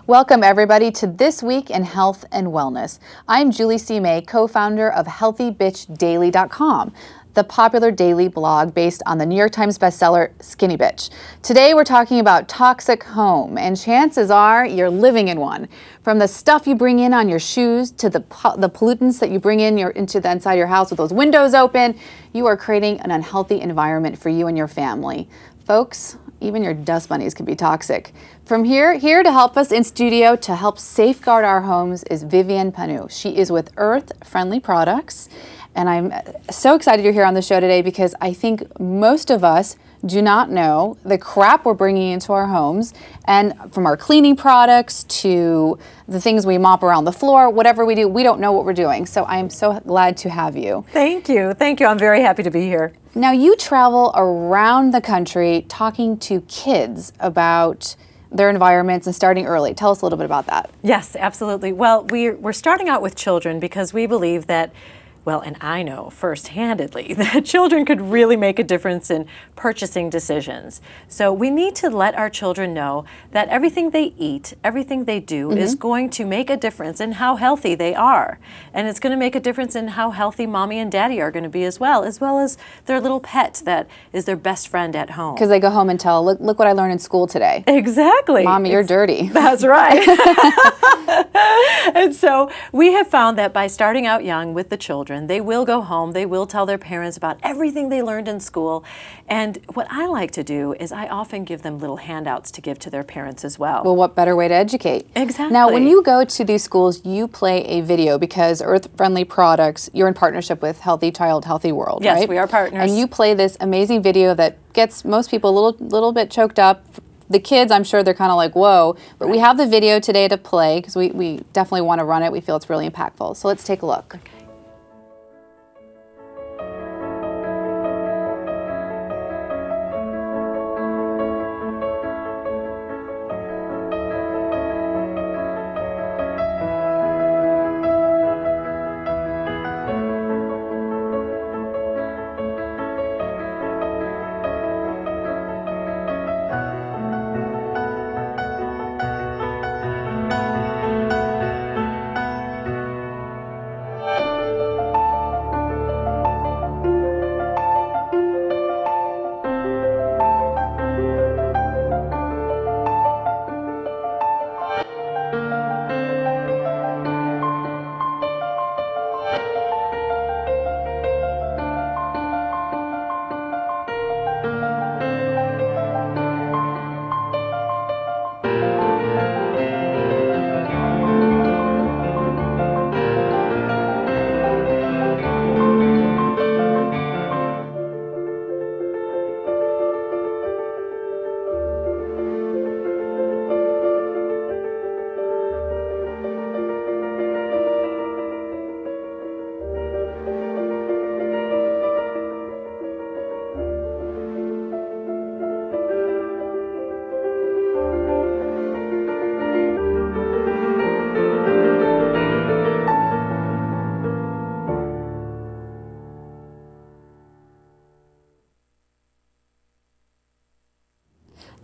Welcome everybody to This Week in Health and Wellness. I'm Julie C. May, co-founder of HealthyBitchDaily.com, the popular daily blog based on the New York Times bestseller Skinny Bitch. Today we're talking about toxic home, and chances are you're living in one. From the stuff you bring in on your shoes to the pollutants that you bring into the inside your house with those windows open, you are creating an unhealthy environment for you and your family. Folks, even your dust bunnies can be toxic. From here to help us in studio to help safeguard our homes is Vivan Panou. She is with Earth Friendly Products, and I'm so excited you're here on the show today because I think most of us do not know the crap we're bringing into our homes, and from our cleaning products to the things we mop around the floor, whatever we do, we don't know what we're doing. So I am so glad to have you. Thank you. Thank you. I'm very happy to be here. Now, you travel around the country talking to kids about their environments and starting early. Tell us a little bit about that. Yes, absolutely. Well, we're starting out with children because we believe that, well, and I know first-handedly that children could really make a difference in purchasing decisions. So we need to let our children know that everything they eat, everything they do is going to make a difference in how healthy they are. And it's going to make a difference in how healthy mommy and daddy are going to be as well as their little pet that is their best friend at home. Because they go home and tell, look what I learned in school today. Exactly. Mommy, you're dirty. That's right. And so we have found that by starting out young with the children, they will go home, they will tell their parents about everything they learned in school. And what I like to do is I often give them little handouts to give to their parents as well. Well, what better way to educate? Exactly. Now, when you go to these schools, you play a video because Earth Friendly Products, you're in partnership with Healthy Child, Healthy World, yes, right? Yes, we are partners. And you play this amazing video that gets most people a little bit choked up. The kids, I'm sure they're kind of like, whoa. But we have the video today to play because we definitely want to run it. We feel it's really impactful. So let's take a look. Okay.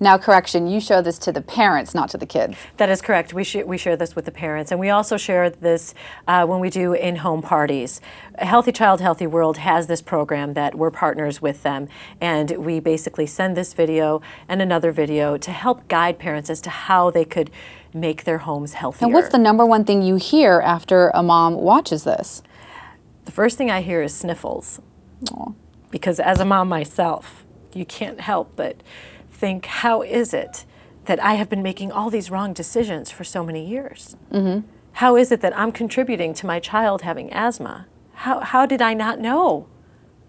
Now, correction, you show this to the parents, not to the kids. That is correct. We share this with the parents, and we also share this when we do in-home parties. Healthy Child, Healthy World has this program that we're partners with them, and we basically send this video and another video to help guide parents as to how they could make their homes healthier. And what's the number one thing you hear after a mom watches this? The first thing I hear is sniffles. Aww. Because as a mom myself, you can't help but think, how is it that I have been making all these wrong decisions for so many years? How is it that I'm contributing to my child having asthma? How did I not know?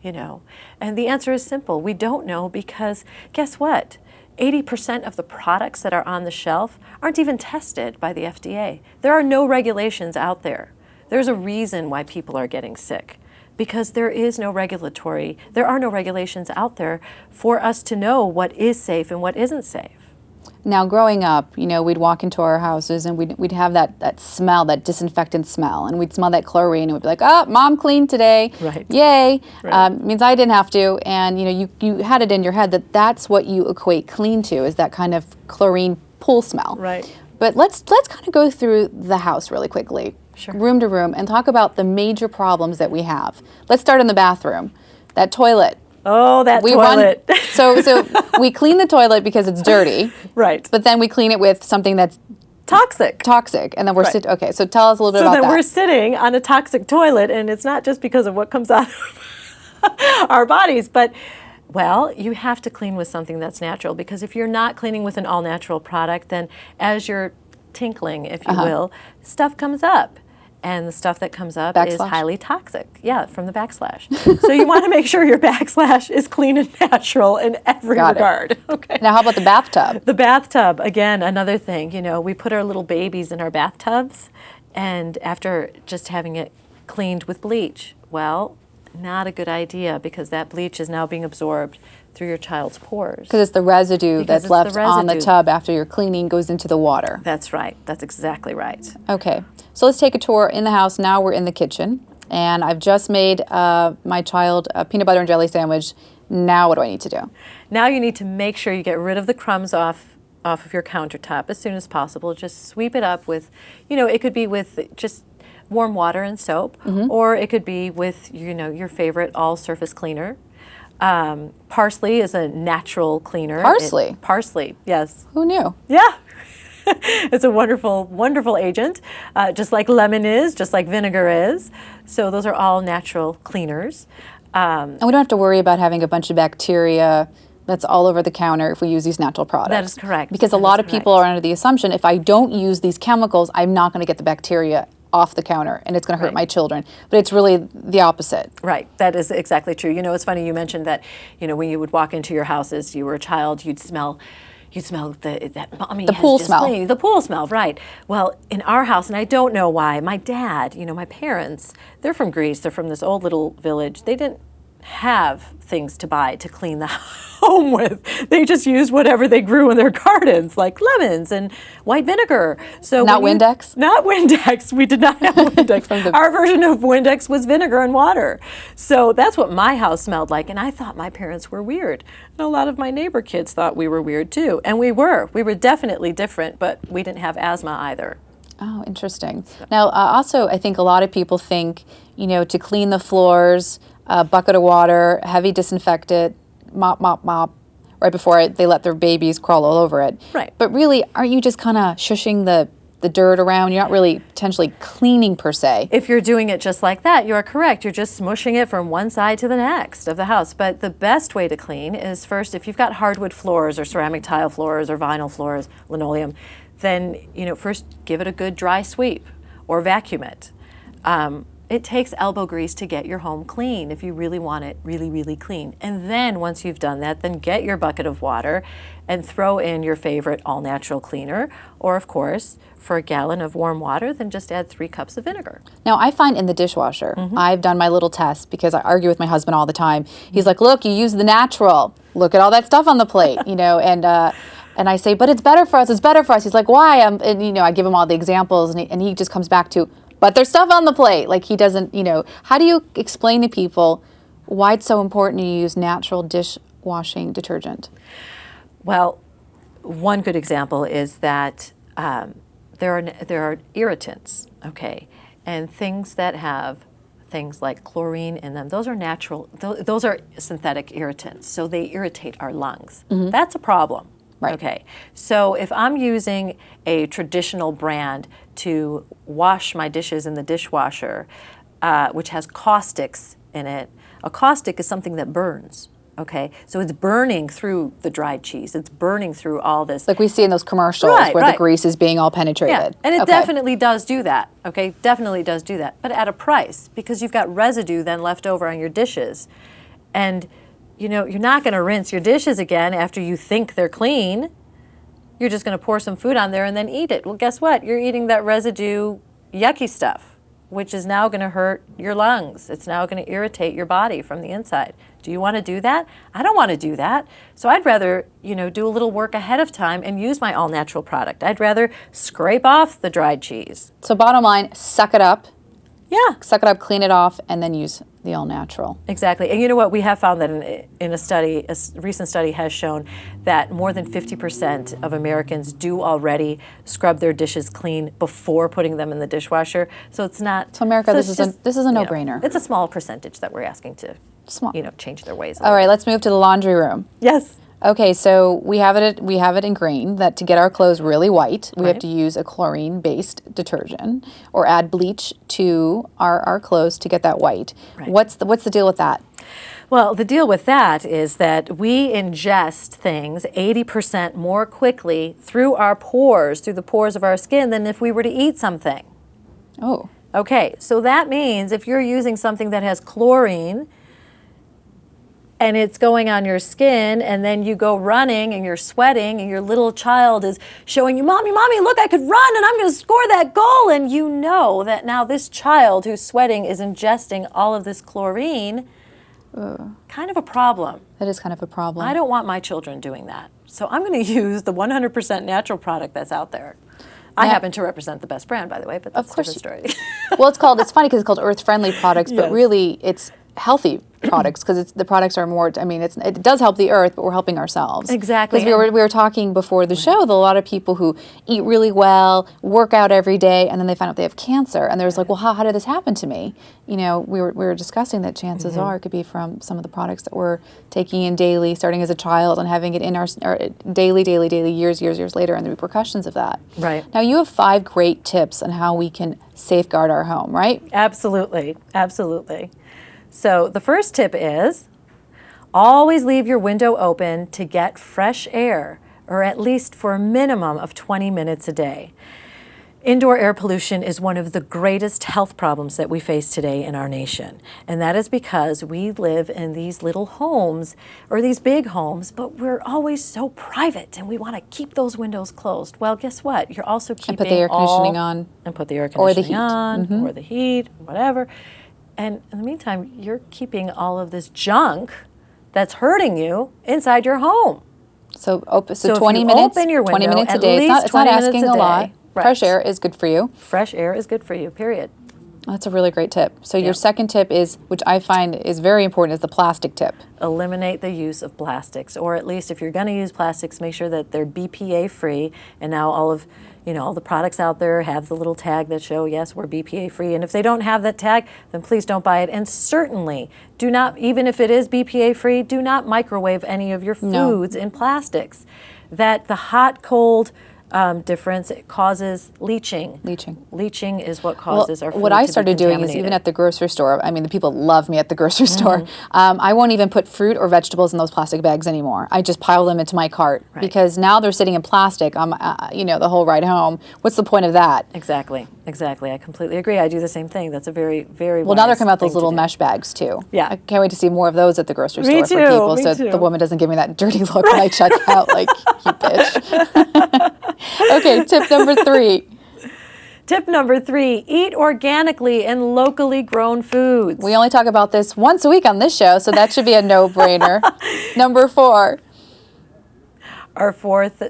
You know, and the answer is simple. We don't know because guess what? 80% of the products that are on the shelf aren't even tested by the FDA. There are no regulations out there. There's a reason why people are getting sick. Because there are no regulations out there for us to know what is safe and what isn't safe. Now, growing up, you know, we'd walk into our houses and we'd have that smell, that disinfectant smell, and we'd smell that chlorine and we'd be like, oh, mom cleaned today. Right. Yay. Right. Means I didn't have to. And, you know, you had it in your head that that's what you equate clean to, is that kind of chlorine pool smell. Right. But let's kind of go through the house really quickly, Sure. room to room, and talk about the major problems that we have. Let's start in the bathroom. That toilet. Oh, that toilet. So we clean the toilet because it's dirty. Right. But then we clean it with something that's Toxic. and then we're Right. okay. So tell us a little bit So about then that. we're sitting on a toxic toilet, and it's not just because of what comes out of our bodies, but well, you have to clean with something that's natural, because if you're not cleaning with an all-natural product, then as you're tinkling, if you will, stuff comes up. And the stuff that comes up is Backslash? highly toxic. Yeah, from the backslash. So you want to make sure your backslash is clean and natural in every Got it. regard. Okay. Now, how about the bathtub? The bathtub, again, another thing. You know, we put our little babies in our bathtubs, and after just having it cleaned with bleach, well, not a good idea, because that bleach is now being absorbed through your child's pores. Because it's the residue Because that's it's left the on the residue. tub after you're cleaning goes into the water. That's right. That's exactly right. Okay, so let's take a tour in the house. Now we're in the kitchen, and I've just made my child a peanut butter and jelly sandwich. Now what do I need to do? Now you need to make sure you get rid of the crumbs off of your countertop as soon as possible. Just sweep it up with, you know, it could be with just warm water and soap, or it could be with, you know, your favorite all-surface cleaner. Parsley is a natural cleaner. Parsley? Parsley, yes. Who knew? Yeah. It's a wonderful, wonderful agent, just like lemon is, just like vinegar is. So those are all natural cleaners. And we don't have to worry about having a bunch of bacteria that's all over the counter if we use these natural products. That is correct. Because a That lot is of people correct. are under the assumption if I don't use these chemicals, I'm not going to get the bacteria off the counter and it's going to hurt Right. my children. But it's really the opposite. Right, that is exactly true. You know, it's funny you mentioned that, you know, when you would walk into your house as you were a child, you'd smell that mommy The has pool just smell. cleaned. The pool smell, right. Well, in our house, and I don't know why, my dad, you know, my parents, they're from Greece, they're from this old little village. They didn't have things to buy to clean the home with. They just used whatever they grew in their gardens, like lemons and white vinegar. So Not when Windex? Not Windex. We did not have Windex. Our version of Windex was vinegar and water. So that's what my house smelled like, and I thought my parents were weird. And a lot of my neighbor kids thought we were weird too, and we were. We were definitely different, but we didn't have asthma either. Oh, interesting. Now, also, I think a lot of people think, you know, to clean the floors, a bucket of water, heavy disinfectant, mop, mop, mop, right before they let their babies crawl all over it. Right. But really, aren't you just kind of shushing the dirt around? You're not really potentially cleaning per se. If you're doing it just like that, you are correct. You're just smushing it from one side to the next of the house. But the best way to clean is first, if you've got hardwood floors or ceramic tile floors or vinyl floors, linoleum, then, you know, first give it a good dry sweep or vacuum it. It takes elbow grease to get your home clean if you really want it really, really clean. And then once you've done that, then get your bucket of water and throw in your favorite all-natural cleaner. Or, of course, for a gallon of warm water, then just add 3 cups of vinegar. Now, I find in the dishwasher, I've done my little test because I argue with my husband all the time. He's like, look, you use the natural. Look at all that stuff on the plate, you know, and I say, but it's better for us, it's better for us. He's like, why? And, you know, I give him all the examples, and he just comes back to, but there's stuff on the plate. Like, he doesn't, you know, how do you explain to people why it's so important to use natural dishwashing detergent? Well, one good example is that there are irritants, okay, and things that have things like chlorine in them. Those are natural. Those are synthetic irritants, so they irritate our lungs. That's a problem. Right. Okay, so if I'm using a traditional brand to wash my dishes in the dishwasher, which has caustics in it, a caustic is something that burns. Okay, so it's burning through the dried cheese. It's burning through all this. Like we see in those commercials Right, where the right. grease is being all penetrated. Yeah, and it Okay. definitely does do that. Okay, definitely does do that, but at a price, because you've got residue then left over on your dishes, and you know you're not going to rinse your dishes again after you think they're clean. You're just going to pour some food on there and then eat it. Well, guess what? You're eating that residue, yucky stuff, which is now going to hurt your lungs. It's now going to irritate your body from the inside. Do you want to do that? I don't want to do that. So I'd rather, you know, do a little work ahead of time and use my all-natural product. I'd rather scrape off the dried cheese. So bottom line, suck it up. Yeah, Suck it up, clean it off, and then use the all natural. Exactly. And you know what? We have found that in a study, recent study has shown that more than 50% of Americans do already scrub their dishes clean before putting them in the dishwasher. So it's not. So America, this is a no-brainer. It's a small percentage that we're asking to, Small. change their ways. All right, let's move to the laundry room. Yes. Okay, so we have it in green that to get our clothes really white, we have to use a chlorine-based detergent or add bleach to our clothes to get that white. Right. What's the deal with that? Well, the deal with that is that we ingest things 80% more quickly through our pores, through the pores of our skin, than if we were to eat something. Oh. Okay, so that means if you're using something that has chlorine and it's going on your skin, and then you go running and you're sweating and your little child is showing you, Mommy, look, I could run and I'm going to score that goal. And you know that now this child who's sweating is ingesting all of this chlorine. Kind of a problem. That is kind of a problem. I don't want my children doing that. So I'm going to use the 100% natural product that's out there. I happen to represent the best brand, by the way, but that's a different story. Well, it's funny because it's called earth-friendly products, but really it's healthy products because the products are more. I mean, it does help the earth, but we're helping ourselves. Exactly. Because we were talking before the show that a lot of people who eat really well, work out every day, and then they find out they have cancer, and there's like, well, how did this happen to me? We were discussing that chances are it could be from some of the products that we're taking in daily, starting as a child, and having it in our daily, years later, and the repercussions of that. Right. Now, you have 5 great tips on how we can safeguard our home, right? Absolutely. So the first tip is always leave your window open to get fresh air, or at least for a minimum of 20 minutes a day. Indoor air pollution is one of the greatest health problems that we face today in our nation. And that is because we live in these little homes, or these big homes, but we're always so private and we want to keep those windows closed. Well, guess what? You're also keeping And put the air conditioning on. And put the air conditioning on. or the heat, whatever. And in the meantime, you're keeping all of this junk that's hurting you inside your home. So 20 if you minutes, open your 20 window, minutes a at day. least It's not 20 minutes asking a a lot. day. Right. Fresh air is good for you. Fresh air is good for you, period. That's a really great tip. So your second tip is, which I find is very important, is the plastic tip. Eliminate the use of plastics, or at least if you're going to use plastics, make sure that they're BPA free. And now all the products out there have the little tag that show, yes, we're BPA free. And if they don't have that tag, then please don't buy it. And certainly do not, even if it is BPA free, do not microwave any of your foods in plastics. That the hot, cold difference, it causes leaching. Leaching is what causes our food what I to started be doing is, even at the grocery store, I mean, the people love me at the grocery store. I won't even put fruit or vegetables in those plastic bags anymore. I just pile them into my cart because now they're sitting in plastic. The whole ride home. What's the point of that? Exactly. I completely agree. I do the same thing. That's a very, very well. Now they're coming out those little mesh bags too. Yeah, I can't wait to see more of those at the grocery store too, for people, so too. the woman doesn't give me that dirty look when I check out, like, you bitch. Okay, tip number 3. Tip number 3, eat organically and locally grown foods. We only talk about this once a week on this show, so that should be a no-brainer. Number 4. Our fourth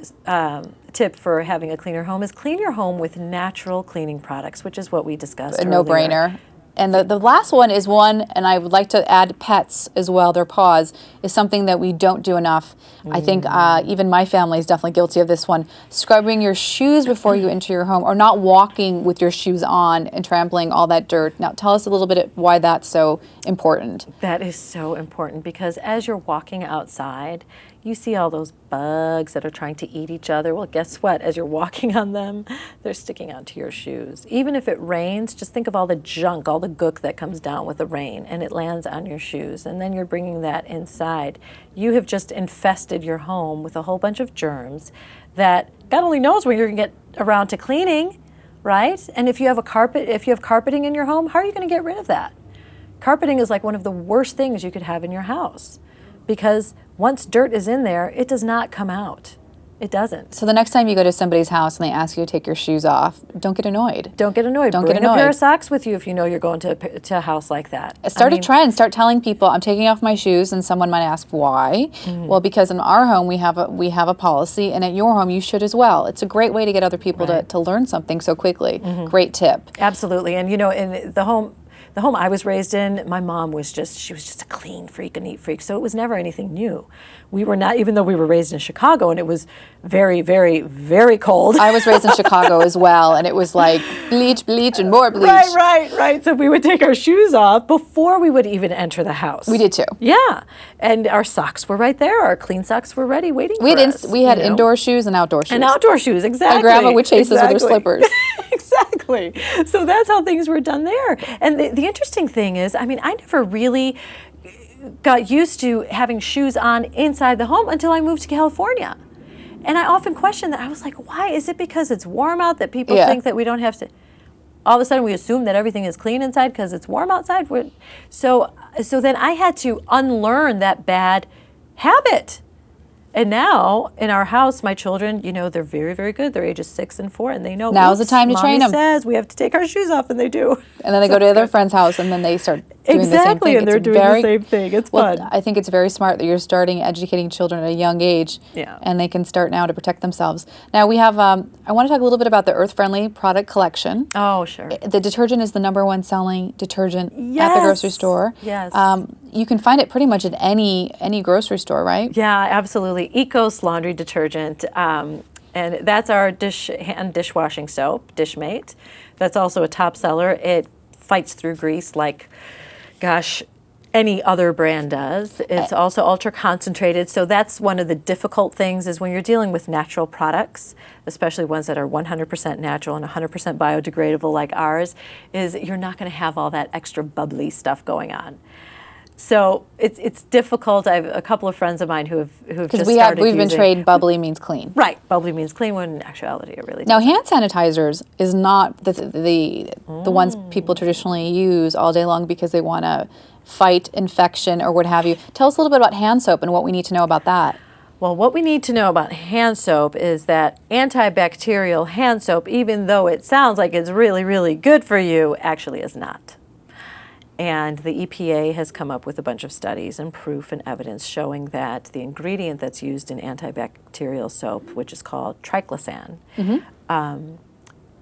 tip for having a cleaner home is clean your home with natural cleaning products, which is what we discussed earlier. A no-brainer. And the last one is one, and I would like to add pets as well, their paws, is something that we don't do enough. I think even my family is definitely guilty of this one. Scrubbing your shoes before you enter your home, or not walking with your shoes on and trampling all that dirt. Now, tell us a little bit why that's so important. That is so important because as you're walking outside, you see all those bugs that are trying to eat each other. Well, guess what? As you're walking on them, they're sticking onto your shoes. Even if it rains, just think of all the junk, all the gook that comes down with the rain, and it lands on your shoes, and then you're bringing that inside. You have just infested your home with a whole bunch of germs that God only knows when you're going to get around to cleaning, right? And if you have carpeting in your home, how are you going to get rid of that? Carpeting is like one of the worst things you could have in your house, because once dirt is in there, it does not come out. It doesn't. So the next time you go to somebody's house and they ask you to take your shoes off, don't get annoyed. Don't get annoyed. Bring a pair of socks with you if you know you're going to a house like that. Start a trend. Start telling people, I'm taking off my shoes, and someone might ask why. Well, because in our home we have a policy, and at your home you should as well. It's a great way to get other people to learn something so quickly. Great tip. Absolutely. And in the home, the home I was raised in, my mom was she was just a clean freak, a neat freak. So it was never anything new. We were not, even though we were raised in Chicago and it was very, very, very cold. I was raised in Chicago as well, and it was like bleach, bleach, and more bleach. Right. So we would take our shoes off before we would even enter the house. We did too. Yeah. And our socks were right there. Our clean socks were ready, waiting for us. We had indoor shoes and outdoor shoes. And outdoor shoes, exactly. My grandma would chase us with her slippers. Exactly. So that's how things were done there. And the interesting thing is, I mean, I never really got used to having shoes on inside the home until I moved to California. And I often question that. I was like, why? Is it because it's warm out that people think that we don't have to? All of a sudden we assume that everything is clean inside because it's warm outside. So then I had to unlearn that bad habit. And now in our house, my children, they're very, very good. They're ages 6 and 4, and they know. Now's the time to train them. Says we have to take our shoes off, and they do. And then they go to their friend's house, and then they start doing the same thing. And they're doing the same thing. It's fun. I think it's very smart that you're starting educating children at a young age, Yeah. and they can start now to protect themselves. Now we have. I want to talk a little bit about the earth-friendly product collection. Oh, sure. The detergent is the #1 selling detergent at the grocery store. Yes. You can find it pretty much at any grocery store, right? Yeah, absolutely. Ecos laundry detergent, and that's our hand dishwashing soap, Dishmate. That's also a top seller. It fights through grease like, gosh, any other brand does. It's also ultra concentrated. So that's one of the difficult things is when you're dealing with natural products, especially ones that are 100% natural and 100% biodegradable like ours, is you're not going to have all that extra bubbly stuff going on. So it's difficult. I have a couple of friends of mine who have just started we've been using, trained bubbly means clean. Right, bubbly means clean when in actuality it really Now doesn't. hand sanitizers is not the ones people traditionally use all day long because they want to fight infection or what have you. Tell us a little bit about hand soap and what we need to know about that. Well, what we need to know about hand soap is that antibacterial hand soap, even though it sounds like it's really, really good for you, actually is not. And the EPA has come up with a bunch of studies and proof and evidence showing that the ingredient that's used in antibacterial soap, which is called triclosan,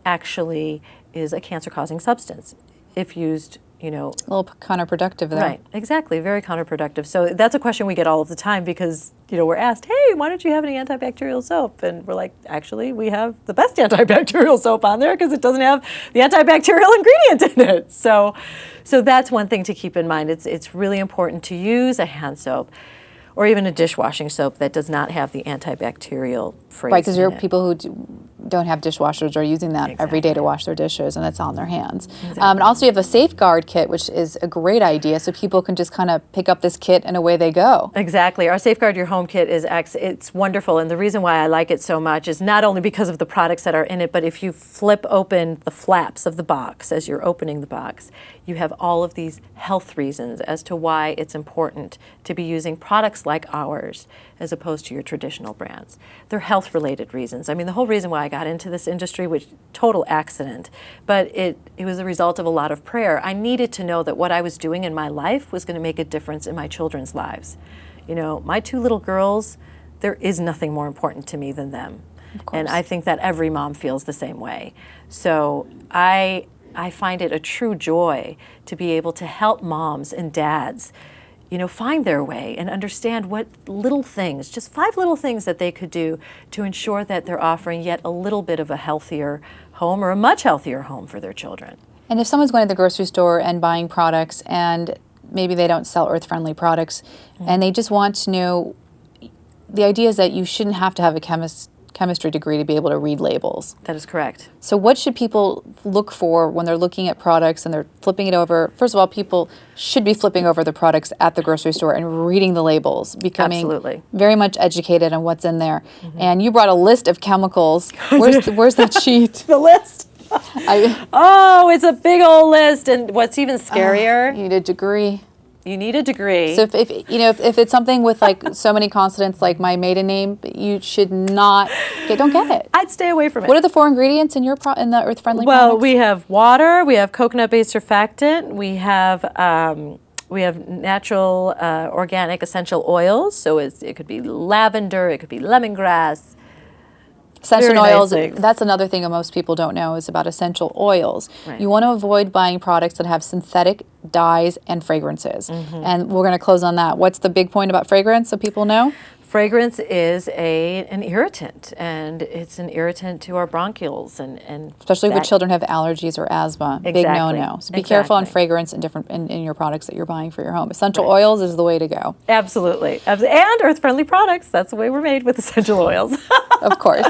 actually is a cancer-causing substance if used, A little counterproductive there. Right, exactly, very counterproductive. So that's a question we get all of the time because, we're asked, hey, why don't you have any antibacterial soap? And we're like, actually, we have the best antibacterial soap on there because it doesn't have the antibacterial ingredient in it. So that's one thing to keep in mind. It's really important to use a hand soap or even a dishwashing soap that does not have the antibacterial phrase. Right, because there are people who don't have dishwashers are using that every day to wash their dishes, and that's on their hands. Exactly. And also you have a safeguard kit, which is a great idea, so people can just kind of pick up this kit and away they go. Exactly. Our Safeguard Your Home kit it's wonderful, and the reason why I like it so much is not only because of the products that are in it, but if you flip open the flaps of the box as you're opening the box, you have all of these health reasons as to why it's important to be using products like ours as opposed to your traditional brands. They're health-related reasons. I mean, the whole reason why I got into this industry was total accident, but it was a result of a lot of prayer. I needed to know that what I was doing in my life was going to make a difference in my children's lives. My 2 little girls, there is nothing more important to me than them. And I think that every mom feels the same way. So I find it a true joy to be able to help moms and dads find their way and understand what little things, just 5 little things that they could do to ensure that they're offering yet a little bit of a healthier home or a much healthier home for their children. And if someone's going to the grocery store and buying products and maybe they don't sell earth-friendly products and they just want to know, the idea is that you shouldn't have to have a chemistry degree to be able to read labels. That is correct. So what should people look for when they're looking at products and they're flipping it over? First of all, people should be flipping over the products at the grocery store and reading the labels, becoming Absolutely. very much educated on what's in there. And you brought a list of chemicals. Where's that sheet? The list. It's a big old list, and what's even scarier, You need a degree. you need a degree. So if it's something with like so many consonants like my maiden name, you should not don't get it. I'd stay away from it. What are the 4 ingredients in in the earth-friendly Well, products? we have water, we have coconut-based surfactant, we have natural organic essential oils. So it could be lavender, it could be lemongrass. Essential Very nice oils, things. that's another thing that most people don't know is about essential oils. Right. You want to avoid buying products that have synthetic dyes and fragrances. And we're going to close on that. What's the big point about fragrance so people know? Fragrance is an irritant, and it's an irritant to our bronchioles, and Especially with that- children who have allergies or asthma. Big Exactly. no-no. So be careful on Exactly. fragrance in your products that you're buying for your home. Essential oils is the way to go. Absolutely. And earth-friendly products. That's the way we're made, with essential oils. Of course.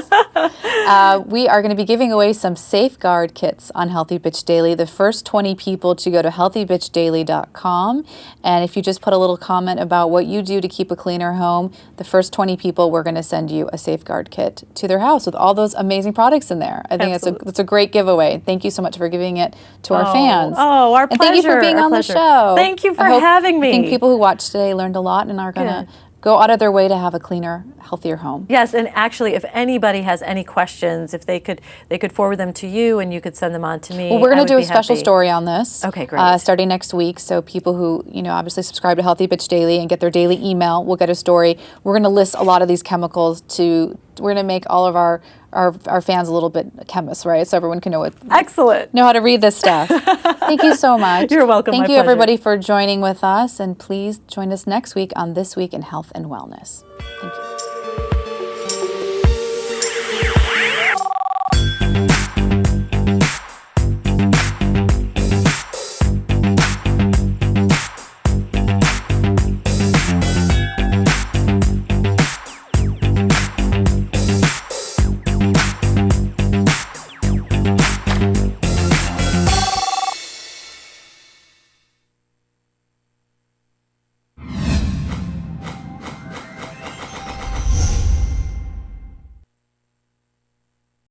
We are going to be giving away some safeguard kits on Healthy Bitch Daily. The first 20 people to go to healthybitchdaily.com. And if you just put a little comment about what you do to keep a cleaner home, the first 20 people, we're going to send you a safeguard kit to their house with all those amazing products in there. I think it's a great giveaway. Thank you so much for giving it to our fans. Oh, our and pleasure. thank you for being our on pleasure. the show. Thank you for I hope- having me. I think people who watched today learned a lot and are going to Good. go out of their way to have a cleaner, healthier home. Yes, and actually, if anybody has any questions, if they could forward them to you, and you could send them on to me. Well, we're I going to would do a be special happy. story on this. Okay, great. Starting next week. So people who, obviously subscribe to Healthy Bitch Daily and get their daily email will get a story. We're going to list a lot of these chemicals we're going to make all of our fans a little bit chemists, right? So everyone can know how to read this stuff. Thank you so much. You're welcome. Thank My you, pleasure. everybody, for joining with us. And please join us next week on This Week in Health and Wellness. Thank you.